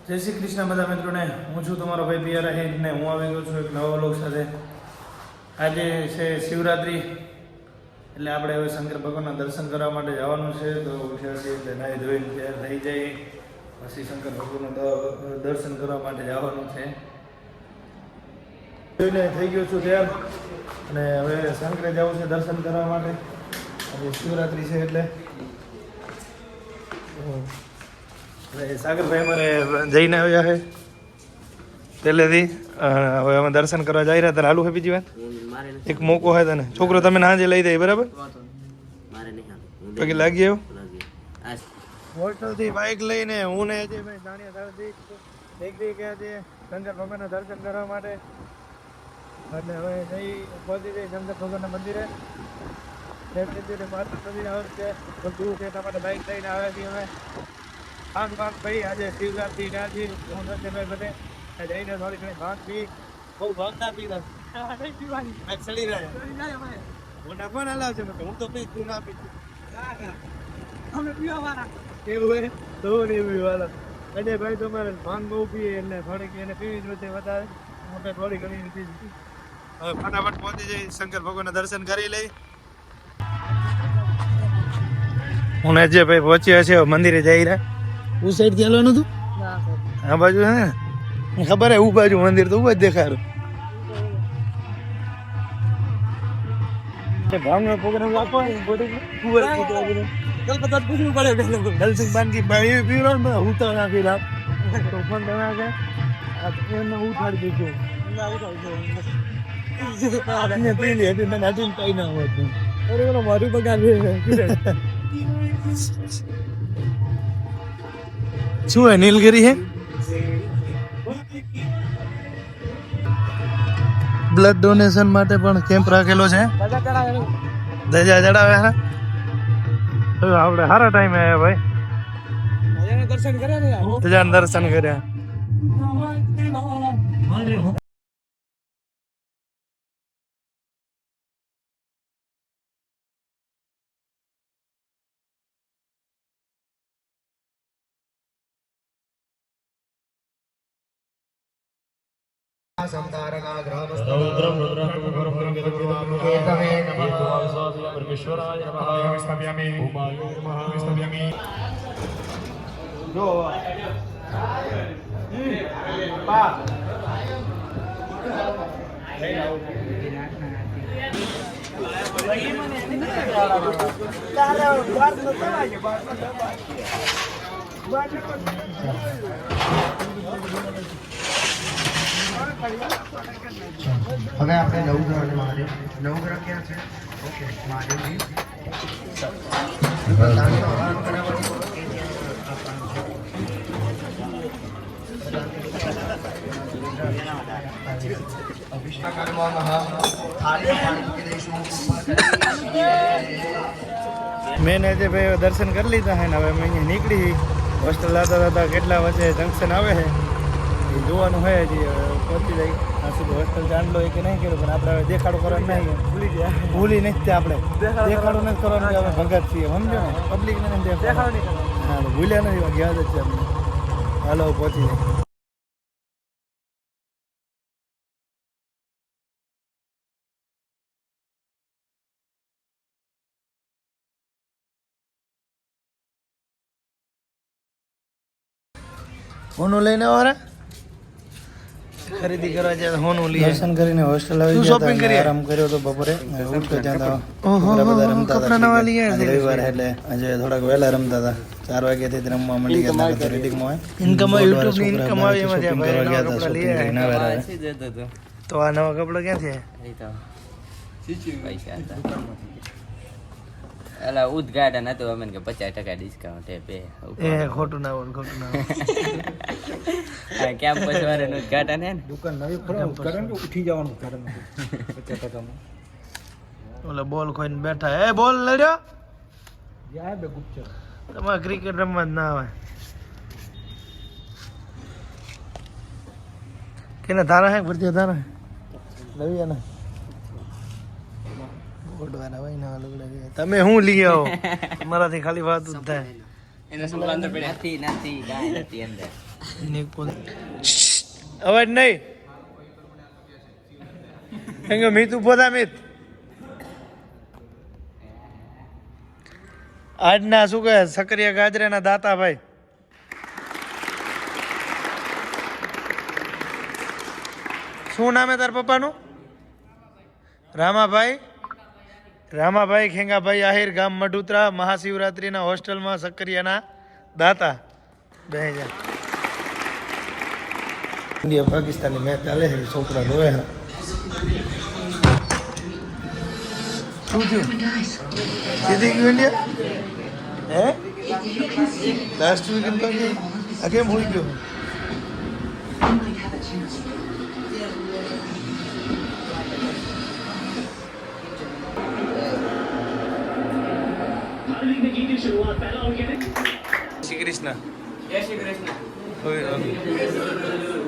જય શ્રી કૃષ્ણ બધા મિત્રોને. હું છું તમારો ભાઈ પિયર હિન્દ ને હું આવી ગયો છું એક નવા વ્લોગ સાથે. આજે છે શિવરાત્રિ, એટલે આપણે હવે શંકર ભગવાનના દર્શન કરવા માટે જવાનું છે. તો ઉઠ્યા છીએ એટલે નાહી ધોઈને તૈયાર થઈ જઈએ, પછી શંકર ભગવાનના દર્શન કરવા માટે જવાનું છે. જોઈને થઈ ગયો છું તૈયાર, અને હવે શંકરે જવું છે દર્શન કરવા માટે. આજે શિવરાત્રિ છે એટલે સાગરભાઈ અમારે જઈને આવ્યા છે પહેલેથી. હવે અમે દર્શન કરવા જઈ રહ્યા. તને હાલું છે બીજી વાત એક મોકો હોય તને છોકરો તમે નાજે લઈ જાય બરાબર પગે લાગી આવ્યો હોટલથી બાઇક લઈને હું ને અજયભાઈ દાણિયા ધારથી નીકળી ગયા છીએ શંકર ભગવાનના દર્શન કરવા માટે. એટલે હવે જઈ પહોંચી જઈ શંકર ભગવાનના મંદિરે. માતા મંદિર આવે છે પણ દૂર છે એટલા માટે બાઇક લઈને આવ્યા છીએ અમે. ભાંગ ભાઈ આજે શિવરાત્રી રાજી હું ભાઈ બધે જઈને થોડી ઘણી ભાંગ પી. બહુ ભાંગ ના પીધા ચડી રહ્યા મોટા પણ હલાવ છે હું તો પી તું ના પી અમે પીવા વાળા એવું હોય તો નહીં પીવાળા. અજય ભાઈ તમારે ભાંગ બહુ પીએ એટલે થોડીક એને પીવી જ નથી વધારે. મોટે થોડી ઘણી પીધી. હવે ફટાફટ પહોંચી જઈ શંકર ભગવાનના દર્શન કરી લઈ. હું અજય ભાઈ પહોંચ્યા છે મંદિરે જઈ રહ્યા. ઉસ સાઈડ થી હલવાનું હતું આ બાજુ હે ખબર હે ઉ બાજુ મંદિર તો ઉભા જ દેખાડું. ભાવનો પ્રોગ્રામ રાખો પૂછવું પડે દલસિંહ બાનકી ભાઈ પીરો ને હું તો નાખી રાખ તો પણ તમે એને ઉઠાડી દીધું પેલી હતી મને હજી કઈ ના હોતું. અરે મારું બગાડ શું હે નીલગિરી હે બ્લડ ડોનેશન માટે પણ કેમ્પ રાખેલો છે. ધજા ચડાવે હે આપણે સારા ટાઈમે આવ્યા ભાઈ. ધજાના દર્શન કર્યા. संतारणा ग्रामस्थरुद्रं रुद्रं केतवे नमः परमेश्वराय नमः स्तव्यामि उमाय नमः स्तव्यामि जो पा હવે આપણે નવગ્રહ અને મહાદેવ. નવગ્રહ ક્યાં છે? ઓકે મહાદેવજી મેં આજે ભાઈ દર્શન કરી લીધા છે ને હવે અમે અહીંયા નીકળી હોસ્ટેલ જતા જતા કેટલા વચ્ચે જંકશન આવે છે એ જોવાનું હોય. હજી પહોંચી જાય આ સુધી હોસ્ટેલ ચાંદલો કે નહીં કર્યો પણ આપણે હવે દેખાડો કરવાનું નહીં. ભૂલી નથી આપણે દેખાડો નથી કરવાનું કે અમે ભગત છીએ સમજો ને પબ્લિકને નથી દેખાડો હા ભૂલ્યા નથી યાદ જ છે અમને. હાલો પહોંચી જાય. હોનું લઈને આવરા ખરીદી કરવા જાય હોનું લઈ દર્શન કરીને હોસ્ટેલ આવી ગયા શોપિંગ કરી આરામ કર્યો તો બપોરે ઉઠતો ત્યાં તો બધા રમતા હતા નવા લઈ આવ્યા રવિવાર એટલે આજે થોડાક વહેલા રમતા હતા 4 વાગ્યાથી રમવા માંડી ગયા હતા રેડિંગમાં ઇન્કમ યુટ્યુબ ની ઇન્કમ આવી એમાં ત્યાં ભાઈ નવા કપડા લઈ આવ્યા. તો આ નવા કપડા ક્યાંથી પૈસા એલા ઉદ્ઘાટન હતું અમે કે 50% ડિસ્કાઉન્ટ એ ખોટું ના બોલ ખોટું ના કેમ્પસ વાળાનું ઉદ્ઘાટન હે ને દુકાન નવી ઉદ્ઘાટન ઉઠી જવાનું ઉદ્ઘાટન 50% ઓલા બોલ ખોઈને બેઠા એ બોલ લડ્યો યાર બે ગુપ્ચર તમારે ક્રિકેટ રમવા જ ના આવે કેને ધારા હે ભરતી ધારા નવી ના તમે શું લઈ આવો તમારાથી ખાલી વાત જ થાય. નથી નથી ગાય નથી અંદર અવાજ નહીં એંગે મિત ઉભો થા મિત આજના શું કહે સક્રિય ગાજરેના દાતા ભાઈ શું નામ હે તાર પપ્પાનું રામાભાઈ ખેંગાભાઈ આહિર ગામ મઢુતરા મહાશિવરાત્રિના હોસ્ટેલમાં સક્રિયના દાતા બે હજાર ઇન્ડિયા પાકિસ્તાનની મેચ ચાલે છે છોકરા રોવે છે શું થયું જીતી ગયું ઇન્ડિયા હે લાસ્ટ વીકેન્ડ તો આ કેમ હોઈ ગયો શ્રી કૃષ્ણ જય શ્રી કૃષ્ણ ઓકે